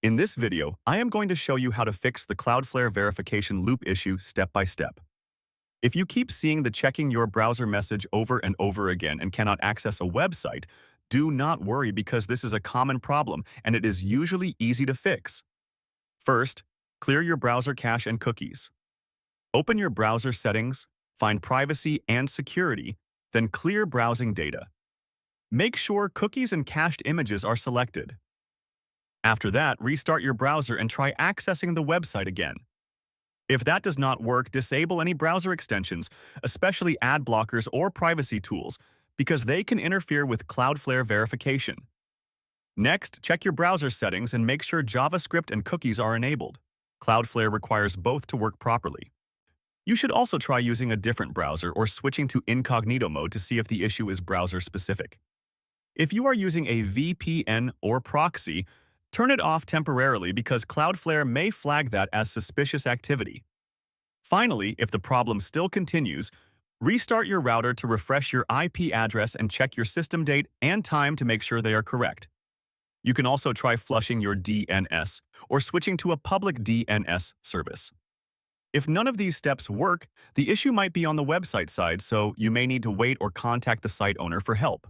In this video, I am going to show you how to fix the Cloudflare verification loop issue step by step. If you keep seeing the checking your browser message over and over again and cannot access a website, do not worry because this is a common problem and it is usually easy to fix. First, clear your browser cache and cookies. Open your browser settings, find privacy and security, then clear browsing data. Make sure cookies and cached images are selected. After that, restart your browser and try accessing the website again. If that does not work, disable any browser extensions, especially ad blockers or privacy tools, because they can interfere with Cloudflare verification. Next, check your browser settings and make sure JavaScript and cookies are enabled. Cloudflare requires both to work properly. You should also try using a different browser or switching to incognito mode to see if the issue is browser-specific. If you are using a VPN or proxy, turn it off temporarily because Cloudflare may flag that as suspicious activity. Finally, if the problem still continues, restart your router to refresh your IP address and check your system date and time to make sure they are correct. You can also try flushing your DNS or switching to a public DNS service. If none of these steps work, the issue might be on the website side, so you may need to wait or contact the site owner for help.